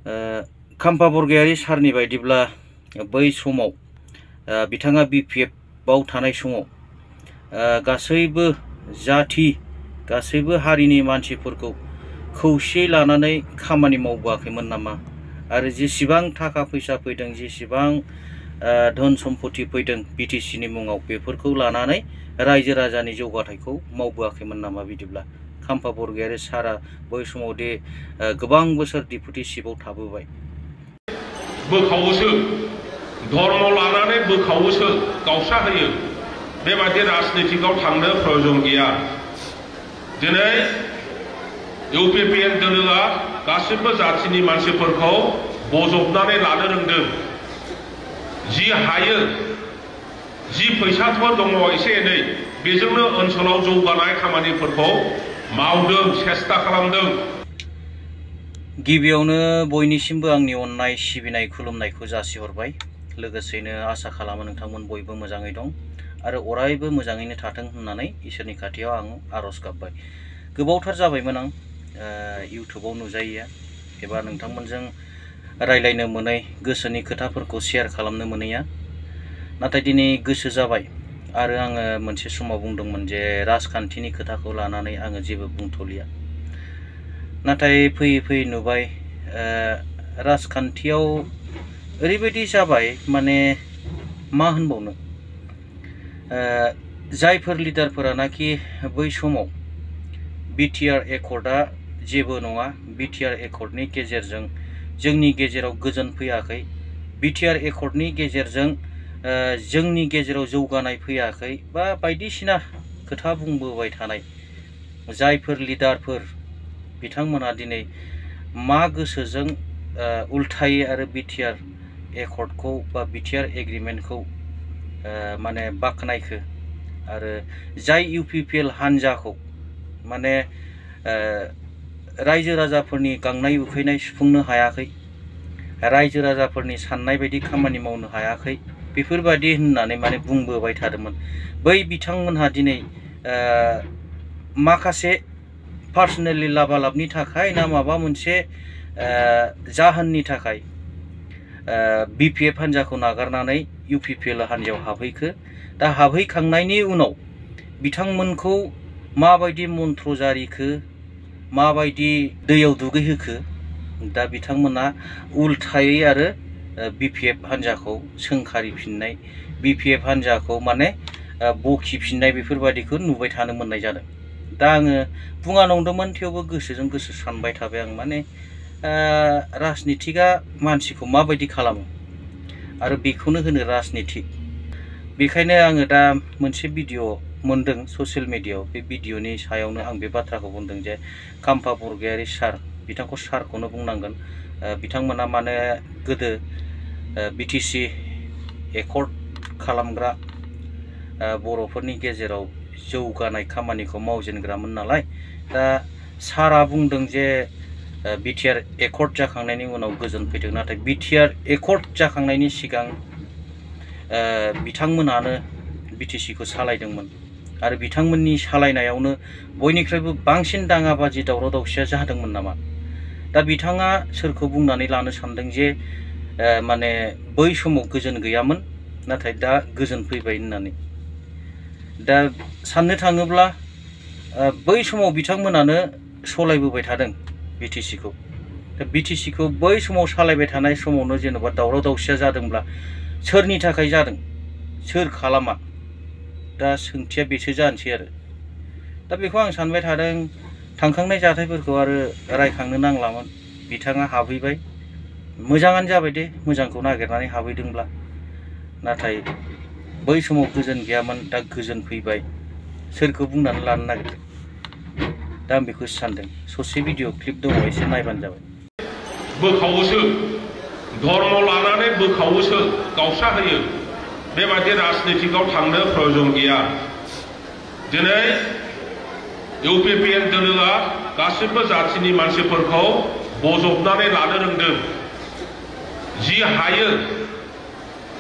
खाम्फा बरगयारी सारनि बायदिब्ला बै समाव बिथाङा BPF आव थानाय समाव गासैबो जाथि गासैबो हारिनि मानसिफोरखौ खौसेयै लानानै खामानि मावबोआखैमोन नामा आरो जेसेबां थाखा फैसा फैदों जेसेबां धन सम्पति फैदों BTC नि मुङाव बेफोरखौ लानानै रायजो राजानि जौगाथायखौ मावबोआखैमोन नामा बिदिब्ला खाम्फा बरगयारी सारा बै समाव दे गोबां बोसोर डिपुटि चिफआव थाबोबाय बोखावोसो धर्म लानानै बोखावोसो गावसा होयो बेबादि राजनितिकआव थांनो प्रयोजन गैया दिनै UPPN दोलोआ गासिबो जाथिनि मानसिफोरखौ बजबनानै लानो रोंदों जि हायो जि फैसाफोर दङ एसे एनै बेजोंनो ओनसोलाव जौगानाय खामानिफोरखौ मावदों सेस्ता खालामदों गिबियावनो बयनिसिमबो आंनि अननाय सिबिनाय खुलुमनायखौ जासिहरबाय लोगोसेनो आसा खालामो नोंथांमोन बयबो मोजाङै दं आरो अरायबो मोजाङैनो थाथों होननानै इसोरनि खाथियाव आं आरज गाबबाय गोबावथार जाबायमोन आं इउट्युबाव नुजायैया एबा नोंथांमोनजों रायलायनो मोनै गोसोनि खोथाफोरखौ शेयार खालामनो मोनैया नाथाय दिनै गोसो जाबाय आरो आङो मोनसे समाव बुंदोंमोन जे राजखान्थिनि खोथाखौ लानानै आङो जेबो बुंथलिया नाथाय फैयै फैयै नुबाय राजखान्थियाव ओरैबायदि जाबाय माने मा होनबावनो जायफोर लिडारफोरानाखि बै समाव BTR एकर्डआ जेबो नङा BTR एकर्डनि गेजेरजों जोंनि गेजेराव गोजोन फैयाखै BTR एकर्डनि गेजेरजों जोंनि गेजेराव जौगानाय फैयाखै बा बायदिसिना खोथा बुंबोबाय थानाय जायफोर लिडारफोर बिथांमोना दिनै मा गोसोजों उल्थायै आरो BTR एकर्डखौ बा BTR एग्रिमेन्टखौ माने बाख्नायखो आरो जाय UPPL हान्जाखौ माने रायजो राजाफोरनि गांनाय उखैनाय सुफुंनो हायाखै रायजो राजाफोरनि साननाय बायदि खामानि मावनो हायाखै बेफोरबायदि होननानै माने बुंबोबाय थादोंमोन बै बिथांमोनहा दिनै माखासे पार्सनेलि लाबालाबनि थाखाय ना माबा मोनसे जाहोननि थाखाय BPF हान्जाखौ नागारनानै UPPL हान्जायाव हाबहैखो दा हाबहैखांनायनि उनाव बिथांमोनखौ माबायदि मन्त्र जारिखो माबायदि दैयाव दुगैहोखो दा बिथांमोना उल्थायै आरो BPF हान्जाखौ सोंखारिफिननाय BPF हान्जाखौ माने बखिफिननाय बेफोरबायदिखौ नुबाय थानो मोननाय जादों दा आङो बुङा नंदोंमोन थेवबो गोसोजों गोसो सानबाय थाबाय आं माने राजनितिकआ मानसिखौ माबायदि खालामो आरो बेखौनो होनो राजनितिक बेखायनो आङो दा मोनसे भिडिअ मोनदों ससियेल मिडियायाव बे भिडिअनि सायावनो आं बे बाथ्राखौ बुंदों जे खाम्फा बरगयारी सार बिथांखौ सारखौनो बुंनांगोन बिथांमोना माने गोदो BTC एकर्ड खालामग्रा बर'फोरनि गेजेराव जौगानाय खामानिखौ मावजेनग्रामोन नालाय दा सारा बुंदों जे BTR एकर्ड जाखांनायनि उनाव गोजोन फैदों नाथाय BTR एकर्ड जाखांनायनि सिगां बिथांमोनानो BTC खौ सालायदोंमोन आरो बिथांमोननि सालायनायावनो बयनिख्रुइबो बांसिन दाङाबाजि दावराव दावसिया जादोंमोन नामा दा बिथाङा सोरखौ बुंनानै लानो सानदों जे माने बै समाव गोजोन गैयामोन नाथाय दा गोजोन फैबाय होननानै दा साननो थाङोब्ला बै समाव बिथांमोनानो सलायबोबाय थादों BTC खौ दा BTC खौ बै समाव सालायबाय थानाय समावनो जेनेबा दावराव दावसिया जादोंब्ला सोरनि थाखाय जादों सोर खालामा दा सोंथिया बेसो जानोसै आरो दा बेखौ आं सानबाय थादों थांखांनाय जाथायफोरखौ आरो रायखांनो नांलामोन बिथाङा हाबहैबाय मोजाङानो जाबाय दे मोजांखौ नागिरनानै हाबहैदोंब्ला नाथाय बै समाव गोजोन गैयामोन दा गोजोन फैबाय सोरखौ बुंनानै लानो नागिरदों दा आं बेखौ सानदों ससे भिडिअ क्लिप दङ एसे नायबानो जाबाय बोखावोसो धर्म लानानै बोखावोसो गावसा होयो बेबादि राजनितिकआव थांनो प्रयोजन गैया दिनै UPPN दोलोआ गासिबो जाथिनि मानसिफोरखौ बजबनानै लानो रोंदों जि हायो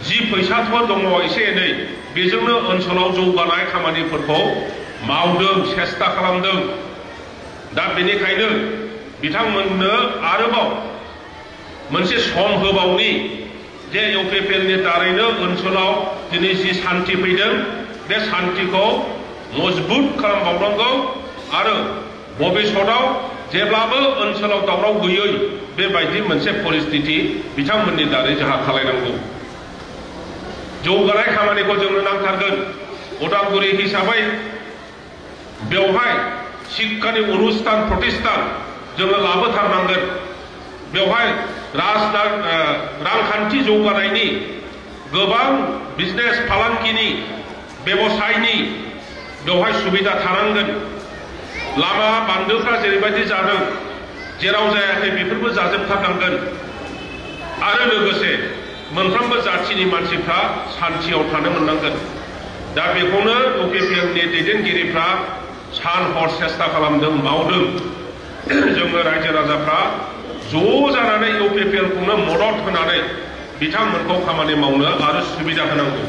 जि फैसाफोर दङ एसे एनै बेजोंनो ओनसोलाव जौगानाय खामानिफोरखौ मावदों सेस्ता खालामदों दा बेनिखायनो बिथांमोननो आरोबाव मोनसे सम होबावनि जे इउपिपिएलनि दारैनो ओनसोलाव दिनै जि सान्थि फैदों बे सान्थिखौ मजबुत खालामबावनांगौ आरो भबिष्यताव जेब्लाबो ओनसोलाव दावराव गैयै बेबायदि मोनसे परिस्थिति बिथांमोननि दारै जोंहा खालायनांगौ जौगानाय खामानिखौ जोंनो नांथारगोन उदालगुरि हिसाबै बेवहाय शिक्षानि अनुष्ठान प्रतिष्ठान जोङो लाबोथारनांगोन बेवहाय रांखान्थि जौगानायनि गोबां बिजनेस फालांगिनि व्यवसायनि बेवहाय सुबिदा थानांगोन लामा बान्दोफ्रा जेरैबायदि जादों जेराव जायाखै बेफोरबो जाजोबथारनांगोन आरो लोगोसे मोनफ्रोमबो जाथिनि मानसिफ्रा सान्थियाव थानो मोननांगोन दा बेखौनो इउपिपिएलनि दैदेनगिरिफ्रा सान हर सेस्था खालामदों मावदों जोङो रायजो राजाफ्रा ज' जानानै इउपिपिएलखौनो मदद होनानै बिथांमोनखौ खामानि मावनो आरो सुबिदा होनांगौ